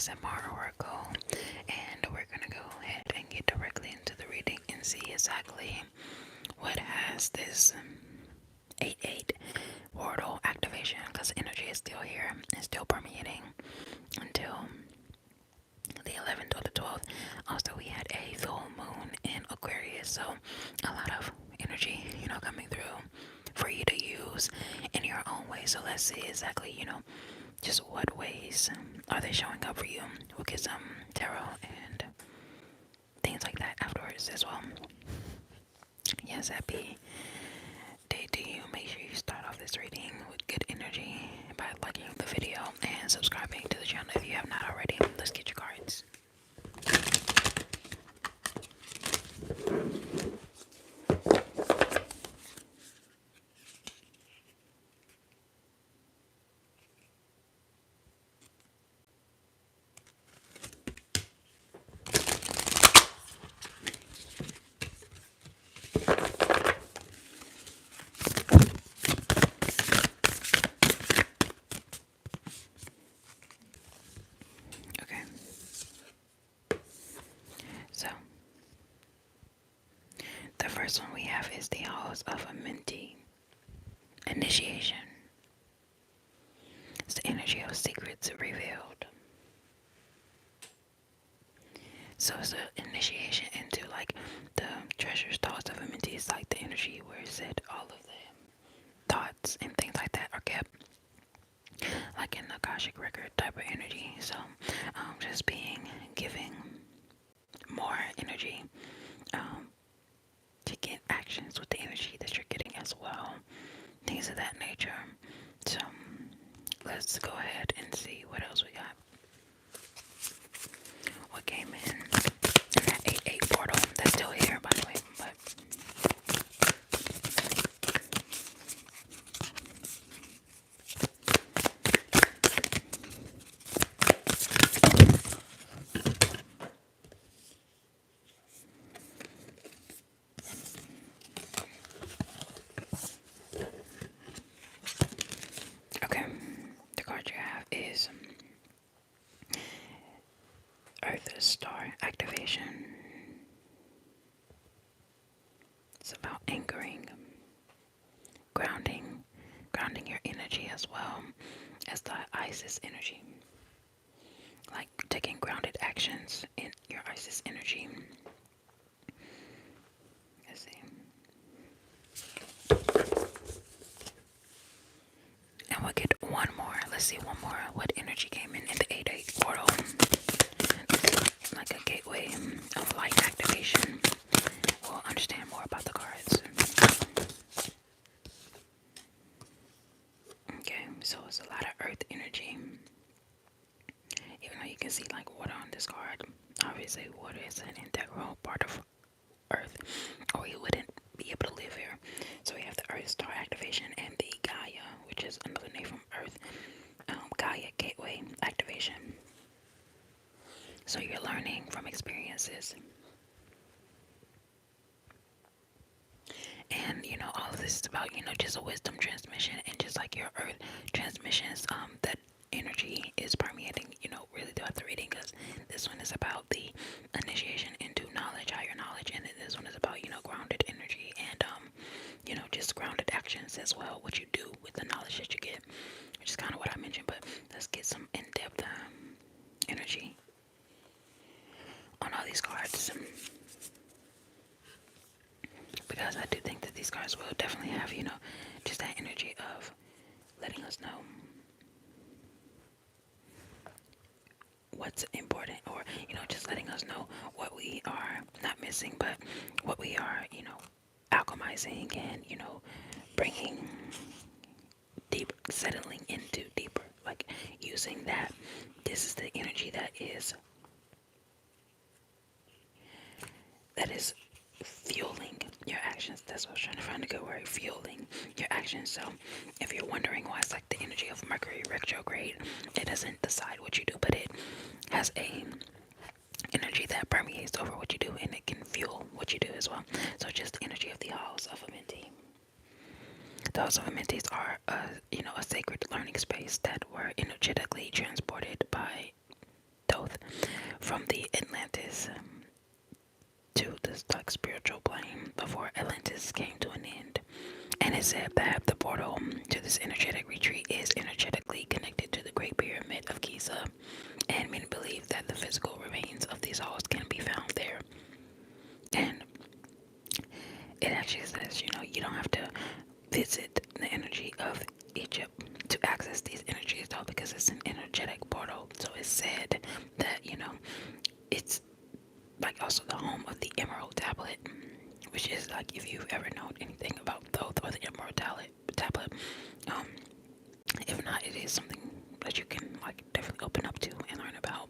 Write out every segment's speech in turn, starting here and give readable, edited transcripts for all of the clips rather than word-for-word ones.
ASMR Oracle, and we're gonna go ahead and get directly into the reading and see exactly what has this 8-8 portal activation, because energy is still here and still permeating until the 11th or the 12th. Also, we had a full moon in Aquarius, so a lot of energy, coming through for you to use in your own way. So let's see exactly, just what ways are they showing up for you. We'll get some tarot and things like that afterwards as well. Yes, happy day to you. Make sure you start off this reading with good energy by liking the video and subscribing to the channel if you have not already. Let's get your cards. Okay. So, the first one we have is the House of Amenti. Initiation. It's the energy of secrets revealed. So it's an initiation into like the treasures, thoughts of Amenti. It's like the energy where it said all of the thoughts and things like that are kept like in the Akashic record type of energy. So just giving more energy to get actions with the energy that you're getting as well, things of that nature. So let's go ahead and see what else we got. What came in that 8-8 portal that's still here, by the way. But okay, the card you have is Earth Star Activation. It's about anchoring, grounding your energy as well as the Isis energy. Like taking grounded actions in your Isis energy. Let's see. And we'll get one more. Let's see one more. What energy came in the 8-8 portal? Like a gateway of light activation. We'll understand more about the cards. Okay, so it's a lot of earth energy. Even though you can see like water on this card, obviously water is an integral part of Earth, or you wouldn't be able to live here. So we have the Earth Star Activation and the Gaia, which is another name from Earth. Gaia Gateway Activation. So you're learning from experiences. And all of this is about just a wisdom transmission and just like your earth transmissions, that energy is permeating really throughout the reading, because this one is about the initiation into knowledge, higher knowledge, and then this one is about grounded energy and just grounded actions as well, what you do with the knowledge that you get, which is kind of what I mentioned. But let's get some in-depth energy on all these cards, because I do think that these cards will definitely have, just that energy of letting us know what's important, or, just letting us know what we are not missing, but what we are, alchemizing and, bringing deep, settling into deeper, like using that. This is the energy that is fueling your actions. That's what I was trying to find a good word. Fueling your actions. So if you're wondering why it's like the energy of Mercury retrograde, it doesn't decide what you do, but it has a energy that permeates over what you do, and it can fuel what you do as well. So just the energy of the House of Amenti. The House of Amentis are a sacred learning space that were energetically transported by Thoth from the Atlantis to this like spiritual plane before Atlantis came to an end. And it said that the portal to this energetic retreat is energetically connected to the Great Pyramid of Giza, and many believe that the physical remains of these halls can be found there. And it actually says, you don't have to visit the energy of Egypt to access these energies, though, because it's an energetic portal. So it's said that, it's like also the home of the Emerald Tablet, which is like if you've ever known anything about Thoth or the Emerald Tablet, um, if not, it is something that you can like definitely open up to and learn about.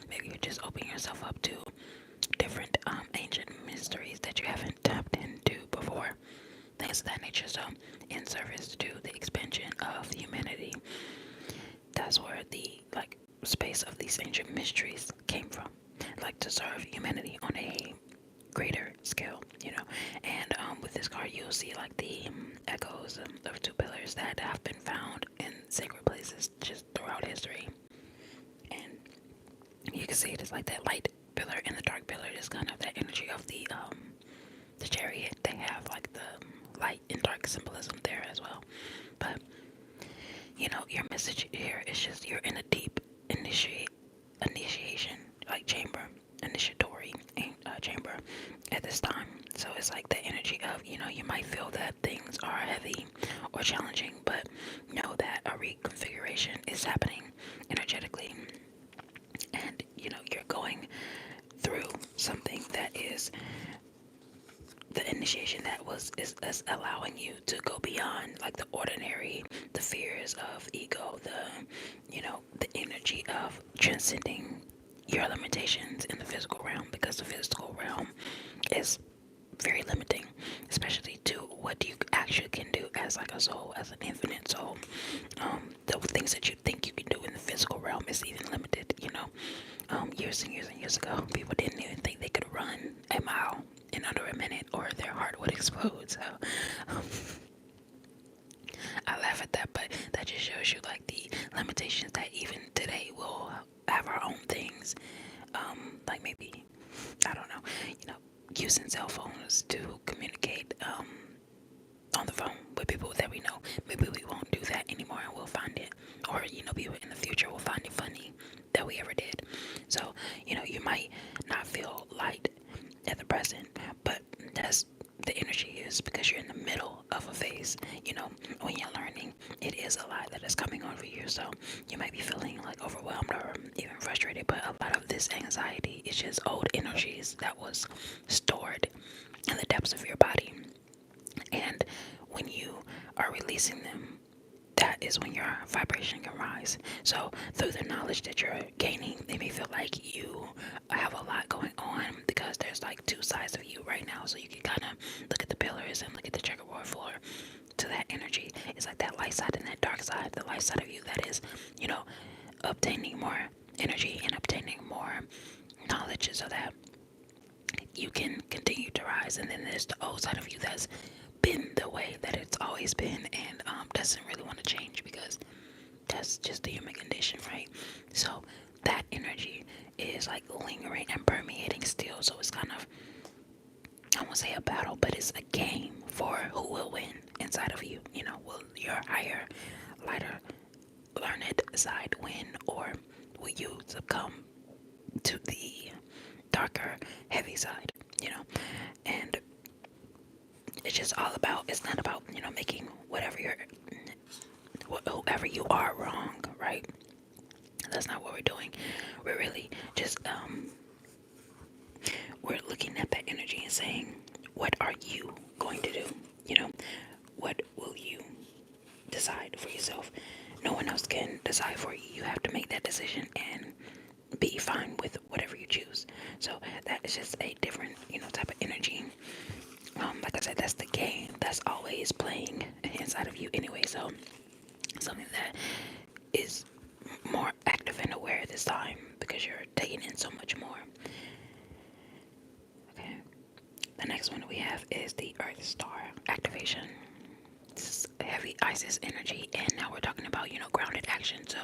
Maybe you just open yourself up to different ancient mysteries that you haven't tapped into before, things of that nature. So, in service to the expansion of humanity, that's where the like space of these ancient mysteries came from, like to serve humanity on a greater scale, And with this card, you'll see like the echoes of two pillars that have been found in sacred places just throughout history, and you can see it as like that light pillar and the dark pillar is kind of that energy of the chariot. They have like the light and dark symbolism there as well. But your message here is just you're in a deep initiation like chamber, initiatory chamber at this time. So it's like the energy of you might feel that things are heavy or challenging, but know that a reconfiguration is happening energetically, and you're going through something that is the initiation that is allowing you to go beyond like the ordinary, the fears of ego, the energy of transcending your limitations in the physical realm, because the physical realm is very limiting, especially to what you actually can do as like a soul, as an infinite soul. The things that you think you can do in the physical realm is even limited. Years and years and years ago, people didn't even think they could run a mile in under a minute, or their heart would explode. So, um, I laugh at that, but that just shows you like the limitations that even today we'll have our own things. Like maybe I don't know, using cell phones to communicate on the phone with people that we know. Maybe we won't do that anymore, and we'll find it, or people in the future will find it funny that we ever did. So you might not feel light at the present, but that's the energy is because you're in the middle of a phase. When you're learning, it is a lot that is coming over you. So you might be feeling like overwhelmed or even frustrated, but a lot of this anxiety is just old energies that was stored in the depths of your body. And when you are releasing them, that is when your vibration can rise. So through the knowledge that you're gaining, they may feel like you have a lot going on because there's like two sides of you right now. So you can kind of look at the pillars and look at the checkerboard floor to that energy. It's like that light side and that dark side. The light side of you that is, obtaining more energy and obtaining more knowledge so that you can continue to rise. And then there's the old side of you that's been the way that it's always been, and doesn't really want to change because that's just the human condition, right? So that energy is like lingering and permeating still. So it's kind of, I won't say a battle, but it's a game for who will win inside of you. Will your higher, lighter, learned side win, or will you succumb to the darker, heavy side? And it's just all about, it's not about, making whoever you are wrong, right? That's not what we're doing. We're really just, we're looking at that energy and saying, what are you going to do? What will you decide for yourself? No one else can decide for you. You have to make that decision and be fine with whatever you choose. So that is just a different, type of energy. Like I said, that's the game that's always playing inside of you anyway. So something that is more active and aware this time because you're taking in so much more. Okay. The next one we have is the Earth Star activation. This is heavy Isis energy, and now we're talking about, grounded action. So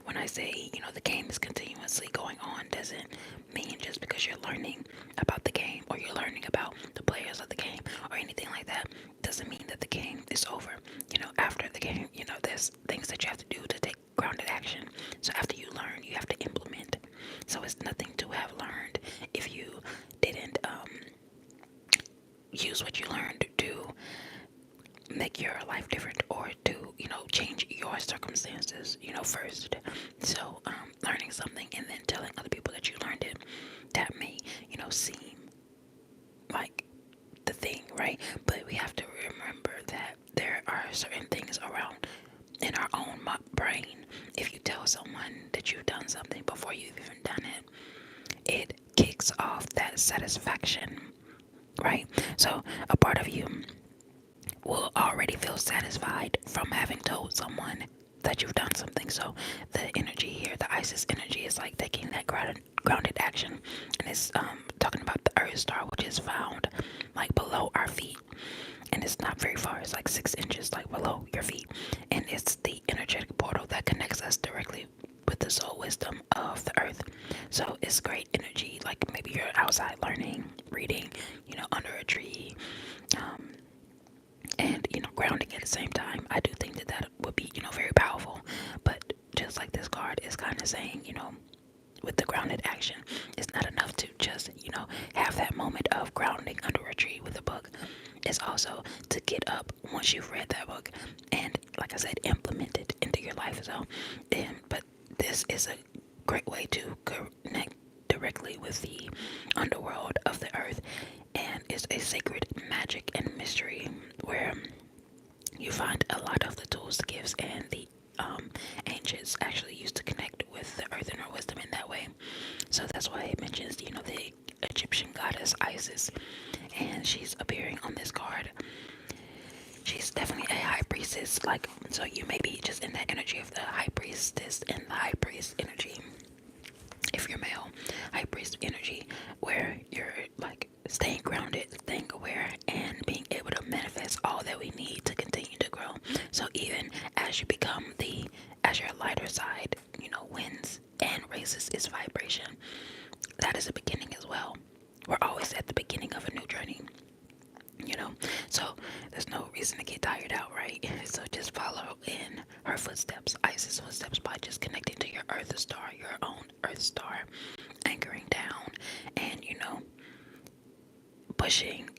when I say, the game is continuously going on, doesn't mean just because you're learning about the game or you're learning about the players of the game or anything like that, doesn't mean that the game is over. After the game, there's things that you have to do to take grounded action. So after you learn, you have to implement. So it's nothing to have learned if you didn't use what you learned to make your life different or to change your circumstances first. So learning something and then telling other people that you learned it, that may seem like the thing, right? But we have to remember that there are certain things around in our own brain. If you tell someone that you've done something before you've even done it, it kicks off that satisfaction, right? So a part of you will already feel satisfied from having told someone that you've done something. So the energy here, the Isis energy, is like taking that grounded action, and it's talking about the Earth star, which is found like below our feet, and it's not very far. It's like 6 inches, like below your feet, and it's the energetic portal that connects us directly with the soul wisdom of the Earth. So it's great energy. Like maybe you're outside learning, reading, under a tree. And grounding at the same time. I do think that would be very powerful. But just like this card is kind of saying, with the grounded action, it's not enough to just have that moment of grounding under a tree with a book. It's also to get up once you've read that book and, like I said, implement it into your life. So but this is a great way to connect directly with the underworld of the Earth, and it's a sacred magic and mystery where you find a lot of the tools, the gifts, and the ancients actually used to connect with the Earth and her wisdom in that way. So that's why it mentions the Egyptian goddess Isis, and she's appearing on this card. She's definitely a high priestess, so you may be just in that energy of the high priestess and the high priest energy. If you're male, high priest energy, where you're like staying grounded, staying aware, and being able to manifest all that we need to continue to grow. So even as you become as your lighter side, wins and raises its vibration, that is a beginning as well. We're always at the beginning of a new journey. So there's no reason to get tired out, right? So just follow in her footsteps, Isis' footsteps, by just connecting to your Earth star, your own Earth star, anchoring down, and pushing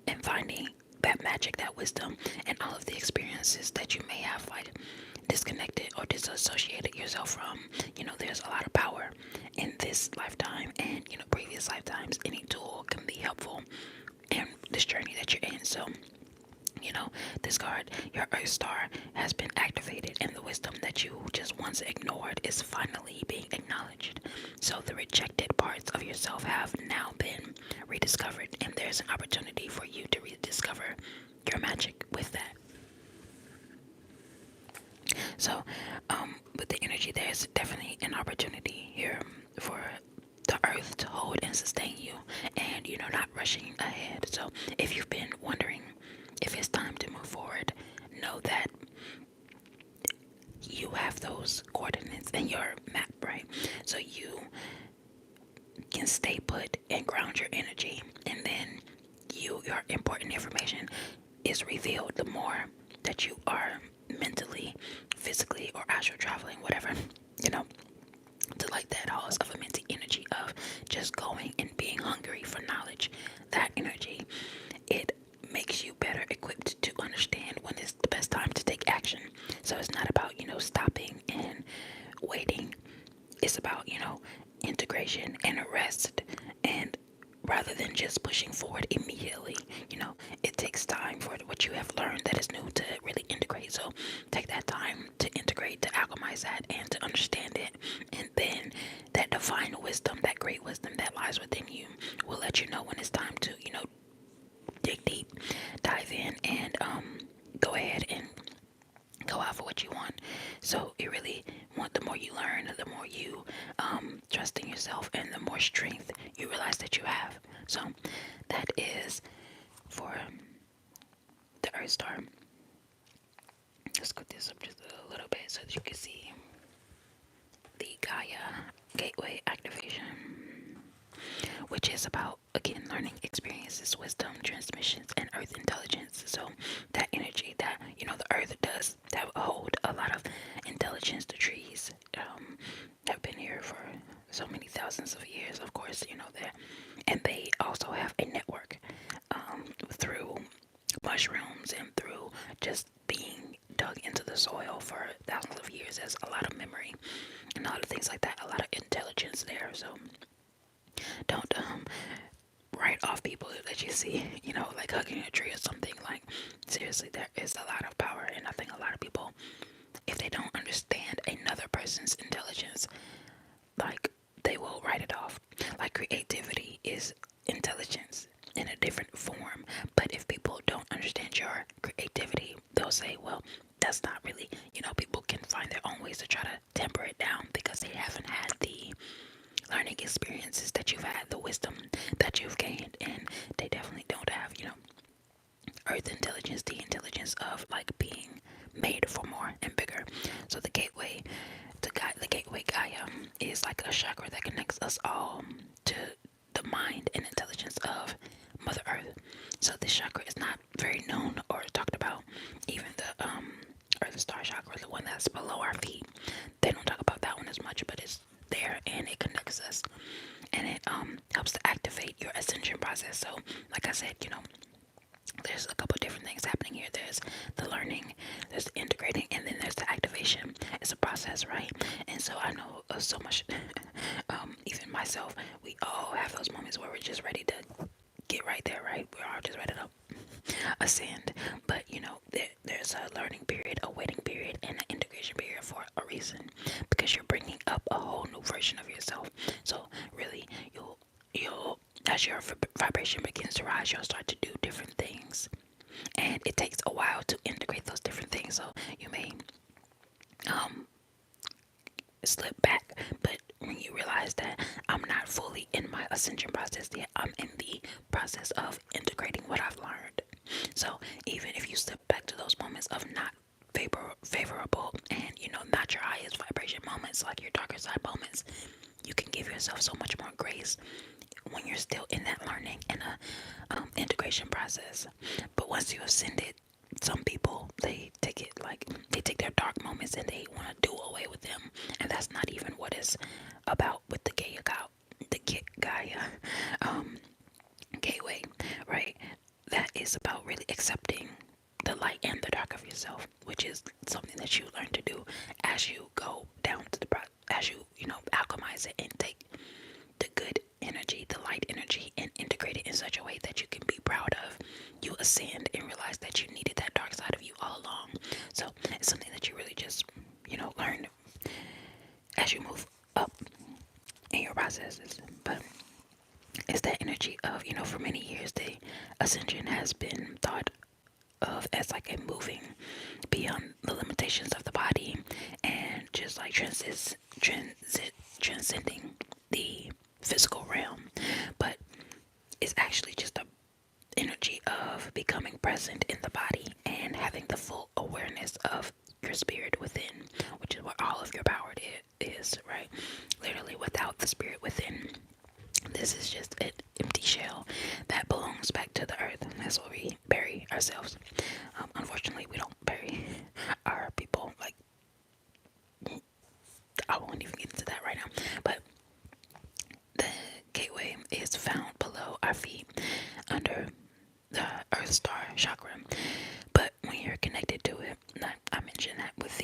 and finding that magic, that wisdom, and all of the experiences that you may have like disconnected or disassociated yourself from. There's a lot of power in this lifetime, and previous lifetimes. Any tool can be helpful in this journey that you're in. So this card, your Earth Star, has been activated, and the wisdom that you just once ignored is finally being acknowledged. So the rejected parts of yourself have now been rediscovered, and there's an opportunity for you to rediscover your magic with that. So, with the energy, there's definitely an opportunity here for the Earth to hold and sustain you, and not rushing ahead. So, if you've been wondering if it's time to move forward, know that you have those coordinates in your map, right? So you can stay put and ground your energy, and then your important information is revealed the more that you are mentally, physically, or astral traveling, whatever, to like that Halls of Amenti energy of just going and being hungry for knowledge. That energy, it makes you better equipped to understand when it's the best time to take action. So it's not about, stopping and waiting. It's about, integration and rest. And rather than just pushing forward immediately, it takes time for what you have learned that is new to really integrate. So take that time to integrate, to alchemize that, and to understand it. And then that divine wisdom, that great wisdom that lies within you, will let you know when it's time to, dig deep, dive in, and go ahead and go out for what you want. So you really want, the more you learn, the more you trust in yourself, and the more strength you realize that you have. So that is for the Earth Star. Let's put this up just a little bit so that you can see. the Gaia Gateway Activation, which is about again learning experiences, wisdom, transmissions, and earth intelligence. So that energy that the earth does that hold a lot of intelligence. The trees have been here for so many thousands of years, of course, that, and they also have a network through mushrooms and through just being dug into the soil for thousands of years. There's a lot of memory and a lot of things like that, a lot of intelligence there. So don't write off people that you see, like hugging a tree or something. Like, seriously, there is a lot of power, and I think a lot of people, if they don't understand another person's intelligence, like, they will write it off. Like, creativity is intelligence in a different form, but if people don't understand your creativity, they'll say, well, that's not really, people can find their own ways to try to temper it down because they haven't had the learning experiences that you've had, the wisdom that you've gained, and they definitely don't have, earth intelligence, the intelligence of like being made for more and bigger. So the gateway the gateway Gaia is like a chakra that connects us all to the mind and intelligence of Mother Earth. So this chakra is not very known or talked about. Even the Earth Star chakra, the one that's below our feet, they don't talk about that one as much, but it's there and it connects us, and it helps to activate your ascension process. So like I said, there's a couple different things happening here. There's the learning, there's the integrating, and then there's the activation. It's a process, right? And so I know so much, even myself, we all have those moments where we're just ready to get right there, right? We're all just ready to ascend. But, there's a learning period, a waiting period, and an integration period for a reason, because you're bringing up a whole new version of yourself. So really, you'll as your vibration begins to rise, you'll start to do different things, and it takes a while to integrate those different things. So you may slip back, but when you realize that I'm not fully in my ascension process yet, I'm in the process of integrating what I've learned. So even if you slip back to those moments of not favorable and not your highest vibration moments, like your darker side moments, you can give yourself so much more grace when you're still in that learning and integration process. But once you ascended, some people, they take their dark moments and they want to do away with them, and that's not even what it's about with the Gaia gateway, right? That is about really accepting the light and the dark of yourself, which is something that you learn to do as you go down to as you alchemize it and take the good energy, the light energy, and integrate it in such a way that you can be proud of. You ascend and realize that you needed that dark side of you all along. So it's something that you really just learn as you move up in your processes. But it's that energy of, for many years, the ascension has been thought of as like a moving beyond the limitations of the body and just like transcending the physical realm. But it's actually just the energy of becoming present in the body and having the full awareness of your spirit within, which is where all of your power is, right? Literally, without the spirit within, this is just an empty shell that belongs back to the earth. That's where we bury ourselves. Unfortunately, we don't bury our people. Like, I won't even get into that right now. But the gateway is found below our feet under the Earth Star chakra. But when you're connected to it, I mentioned that with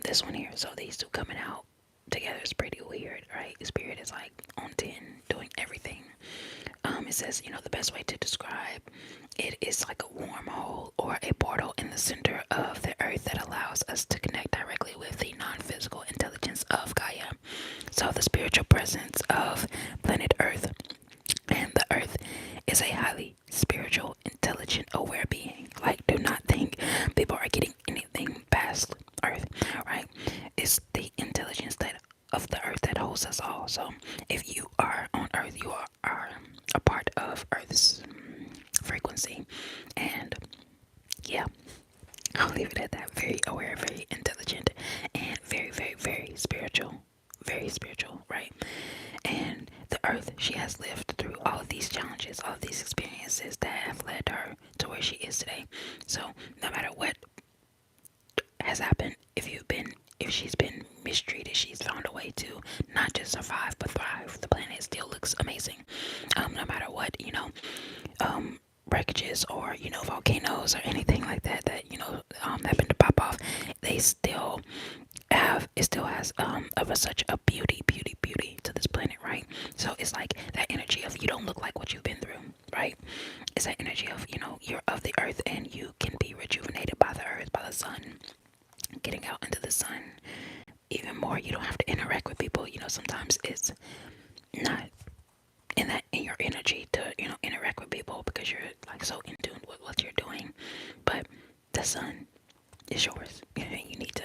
this one here. So these two coming out together is pretty weird, right? Spirit is like on 10, doing everything. It says, the best way to describe it is like a wormhole or a portal in the center of the earth that allows us to connect directly with the non-physical intelligence of Gaia. So the spiritual presence of planet Earth, and the earth is a highly spiritual, intelligent, aware being. Like, do not think people are getting anything past earth, right? It's the intelligence of the earth that holds us all. So if you are on earth, you are a part of earth's frequency. And yeah, I'll leave it at that. Very aware, very intelligent, and very, very, very spiritual. very spiritual, right? And the earth, she has lived through all of these challenges, all of these experiences that have led her to where she is today. So no matter what has happened, if she's been mistreated, she's found a way to not just survive but thrive. The planet still looks amazing. No matter what, breakages or volcanoes or anything like that happen to pop off, they still have it still has of a, such a beauty to this planet, right? So it's like that energy of you don't look like what you've been through, right? It's that energy of you're of the earth and you can be rejuvenated by the earth, by the sun, getting out into the sun even more. You don't have to interact with people. Sometimes it's not in your energy to interact with people because you're like so in tune with what you're doing. But the sun is yours. You need to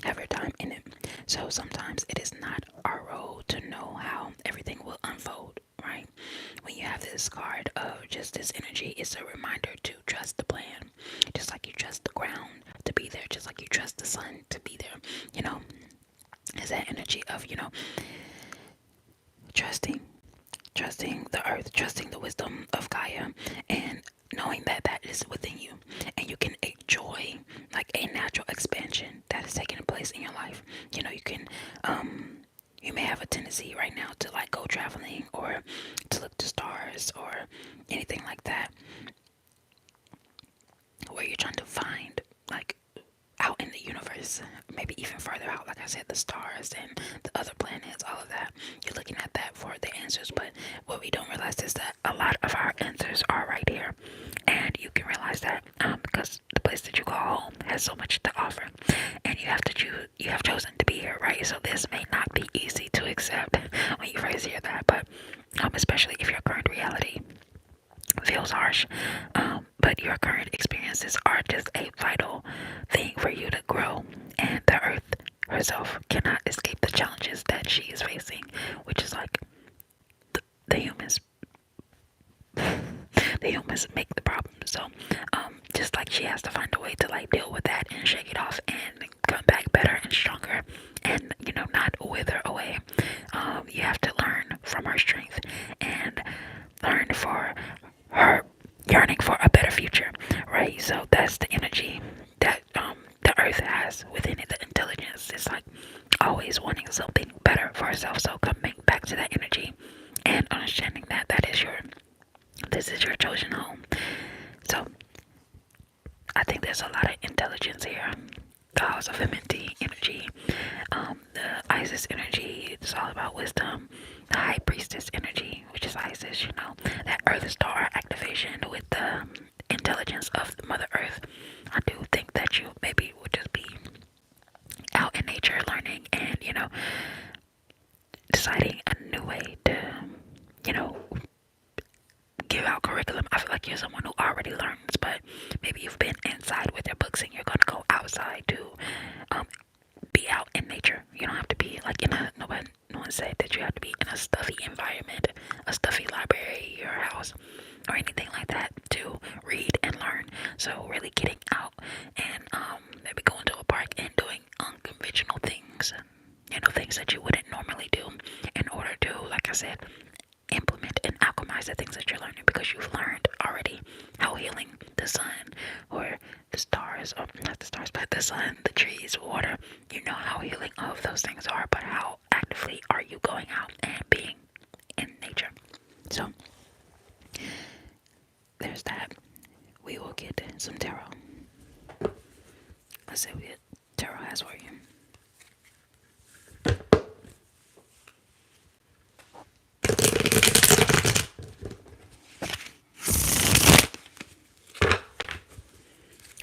have your time in it. So sometimes it is not our role to know how everything will unfold, right? When you have this card of just this energy, it's a reminder to trust the plan, just like you trust the ground to be there, just like you trust the sun to be there. Is that energy of trusting the earth, trusting the wisdom of Gaia, and knowing that that is within you, and you can enjoy like a natural expansion that is taking place in your life. You can, you may have a tendency right now to like go traveling or to look to stars or anything like that, where you're trying to find like out in the universe, maybe even further out, like I said, the stars and the other planets, all of that. You're looking at that for the answers, but what we don't realize is that a lot of our answers are right here, and you can realize that because the place that you call home has so much to offer, and you have to choose. You have chosen to be here, right? So this may not be easy to accept when you first hear that, but especially if your current reality feels harsh, but your current experiences are just a vital thing for you to grow, and the earth herself cannot escape the challenges that she is facing, which is like the humans. The humans make the problem. So just like she has to find a way to like deal with that and shake it off and come back better and stronger, and not wither away. You have to learn from her strength and learn for her yearning for a better future, right? So that's the energy that the earth has within it, the intelligence. It's like always wanting something better for herself. So coming back to that energy and understanding that this is your chosen home. So I think there's a lot of intelligence here. The House of Femininity energy, the Isis energy, it's all about wisdom. The High Priestess energy, which is Isis, that Earth Star activation with the intelligence of the Mother Earth. I do think that you maybe would just be out in nature learning and, deciding a new way to, give out curriculum. I feel like you're someone who already learns, but maybe you've been inside with your books and you're going to go outside to be out in nature. You don't have to be like no one said that you have to be in a stuffy environment, a stuffy library, your house, or anything like that to read and learn. So really getting out and maybe going to a park and doing unconventional things, things that you wouldn't normally do in order to, like I said, implement and alchemize the things that you're learning, because you've learned already how healing the sun or the stars, or not the stars, but the sun, the trees, water, how healing all of those things are, but how actively are you going out and being in nature? So there's that. We will get some tarot. Let's see what tarot has for you.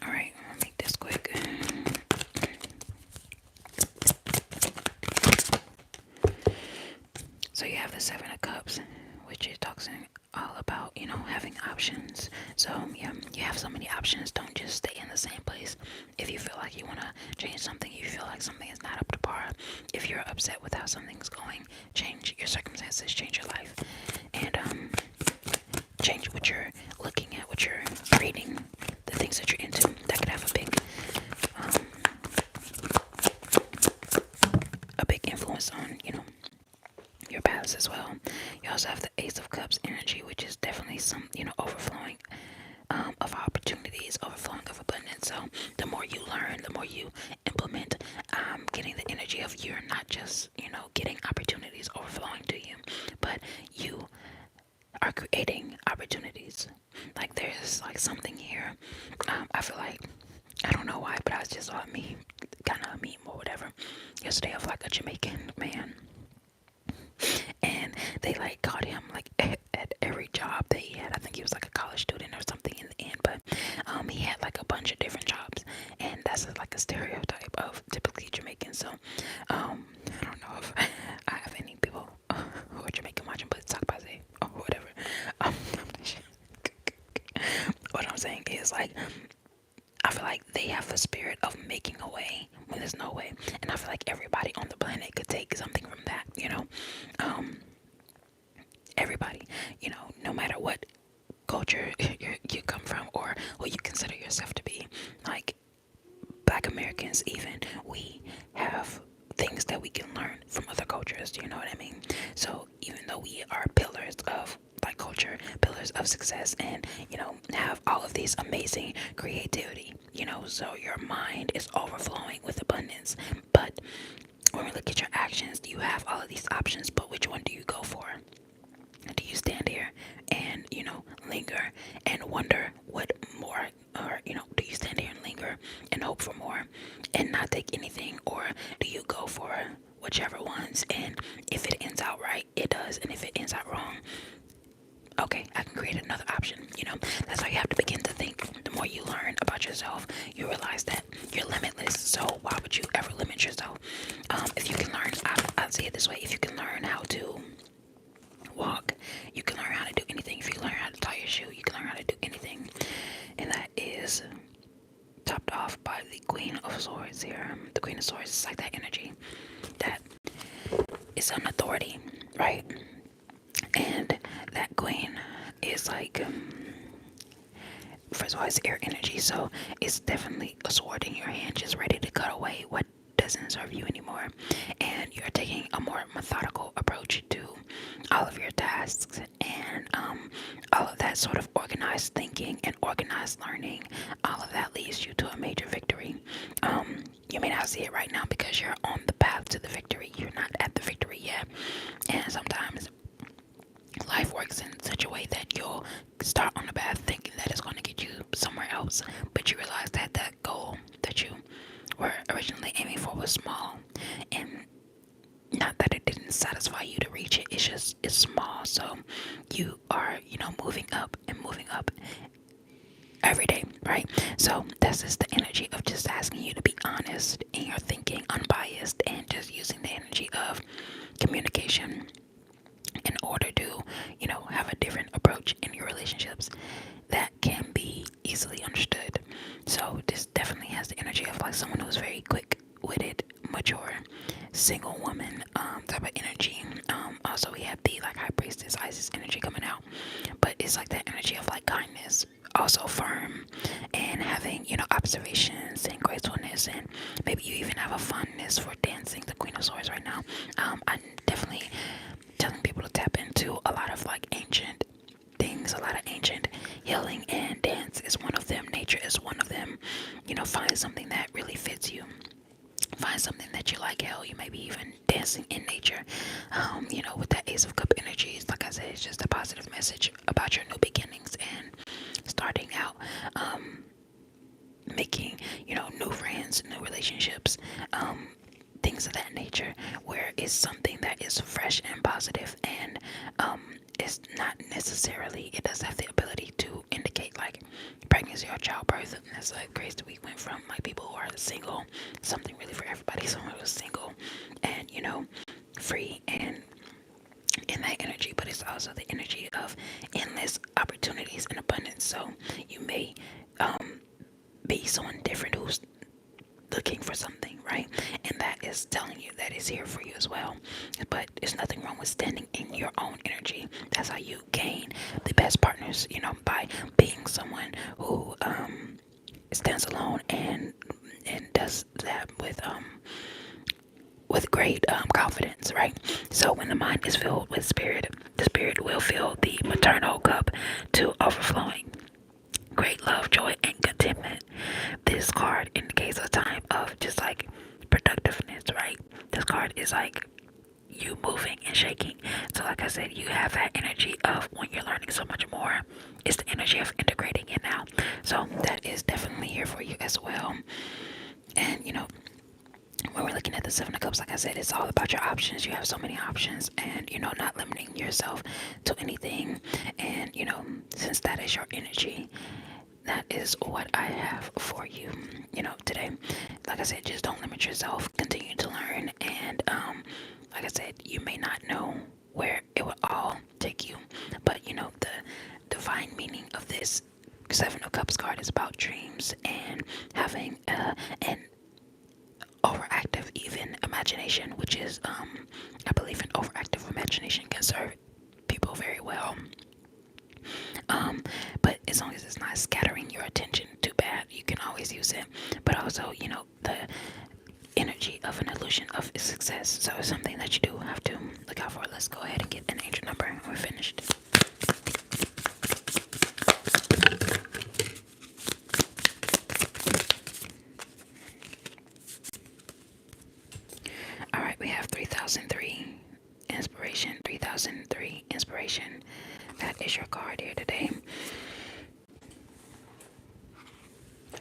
Alright, I'll make this quick. So you have the Seven of Cups, which it talks all about, having options. So yeah, you have so many options. Don't just stay in the same place. If you feel like you want to change something, you feel like something is not up to par, if you're upset with how something's going, change your circumstances, change your life, and change what you're looking at, what you're reading, the things that you're into. That could have a big influence on also have the Ace of Cups energy, which is definitely some, overflowing of opportunities, overflowing of abundance. So the more you learn, the more you implement, getting the energy of you're not just, getting opportunities overflowing to you, but you are creating opportunities. Like there's like something here. I feel like, I don't know why, but I just saw me kind of a meme or whatever yesterday of like a Jamaican man, and they like caught him like at every job that he had. I think he was like a college student or something in the end, but he had like a bunch of different jobs, and that's like a stereotype of typically Jamaicans. So I don't know if I have any people who are Jamaican watching, but talk about it or whatever. What I'm saying is like, I feel like they have the spirit of making a way when there's no way, and I feel like everybody on the planet could take something from that. Everybody, no matter what culture you come from or who you consider yourself to be, like Black Americans, even we have things that we can learn from other cultures. Do you know what I mean? So even though we are pillars of like culture, pillars of success, and have all of these amazing creativity, so your mind is overflowing with abundance. But when we look at your actions, you have all of these options, but which one do you go for? Do you stand here and linger and wonder what more, or do you stand here and linger and hope for more and not take anything, or do you go for whichever ones, and if it ends out right, it does, and if it ends out wrong, okay, I can create another option. That's how you have to begin to think. The more you learn about yourself, you realize that you're limitless. So why would you ever limit yourself? If you can learn, I'll say it this way: if you can learn how to walk, you can learn how to do anything. If you learn how to tie your shoe, you can learn how to do anything. And that is topped off by the Queen of Swords here. The Queen of Swords is like that energy that is an authority, right? And that queen is like, first of all, it's air energy, so it's definitely a sword in your hand, just ready to cut away what doesn't serve you anymore. And you're taking a more methodical approach to all of your tasks, and all of that sort of organized thinking and organized learning, all of that leads you to a major victory. You may not see it right now because you're on the path to the victory. You're not at the victory yet. And sometimes life works in such a way that you'll start on the path thinking that it's going to get you somewhere else, but you realize that that goal that you were originally aiming for was small, and not that it didn't satisfy you to reach it, it's small. So you are moving up and moving up every day, right? So that's just the energy of just asking you to be honest in your thinking, unbiased, and just using the energy of communication in order to, have a different approach in your relationships that can be easily understood. So this definitely has the energy of like someone who's very quick-witted, mature, single woman type of energy. Also we have the like High Priestess Isis energy coming out, but it's like that energy of like kindness, also firm, and having observations and gracefulness, and maybe you even have a fondness for dancing. The Queen of Swords right now. I'm definitely telling people to tap into a lot of like ancient things, a lot of ancient healing, and dance is one of them. Nature is one of them. Find something that really fits you. Find something that you like. Hell, you may be even dancing in nature. With that Ace of Cup energies, like I said, it's just a positive message about your new beginnings and starting out, making, new friends, new relationships, things of that nature, where it's something that is fresh and positive, and it's not necessarily, it does have the ability to indicate like pregnancy or childbirth. And that's like crazy. We went from like people who are single, something really for everybody, someone who's single and free and in that energy, but it's also the energy of endless opportunities and abundance. So you may be someone different who's looking for something, right? And that is telling you that it's here for you as well. But there's nothing wrong with standing in your own energy. That's how you gain the best partners, by being someone who stands alone and does that with great confidence, right? So when the mind is filled with spirit, the the Spirit will fill the maternal cup to overflowing. Great love, joy, and contentment. This card indicates a time of just like productiveness, right? This card is like you moving and shaking. So, like I said, you have that energy of when you're learning so much more. It's the energy of integrating it now. So, that is definitely here for you as well. And, when we're looking at the Seven of Cups, like I said, it's all about your options. You have so many options, and not limiting yourself to anything. And since that is your energy, that is what I have for you, today. Like I said, just don't limit yourself. Continue to learn, and like I said, you may not know where it will all take you, but the divine meaning of this Seven of Cups card is about dreams and having an overactive even imagination, which is I believe an overactive imagination can serve people very well. But as long as it's not scattering your attention too bad, you can always use it. But also, the energy of an illusion of success. So it's something that you do have to look out for. Let's go ahead and get an angel number and we're finished. Alright, we have 3003 inspiration. 3003 inspiration. That is your card here today.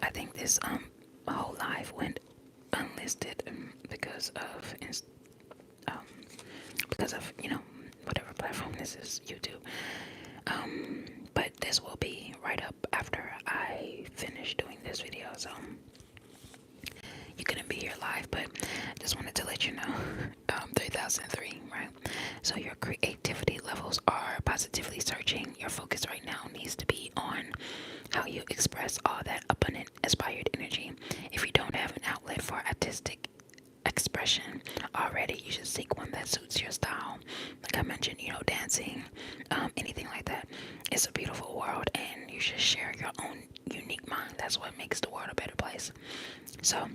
I think this whole live went unlisted because of whatever platform this is, YouTube. But this will be right up after I finish doing this video, so you couldn't be here live, but just wanted to let you know. 3003, right? So your creativity levels are positively surging. Your focus right now needs to be on how you express all that abundant, inspired energy. If you don't have an outlet for artistic expression already, you should seek one that suits your style. Like I mentioned, dancing, anything like that. It's a beautiful world, and you should share your own unique mind. That's what makes the world a better place. So,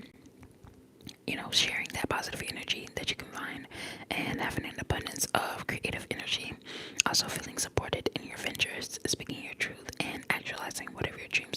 sharing that positive energy that you can find and having an abundance of creative energy. Also feeling supported in your ventures, speaking your truth, and actualizing whatever your dream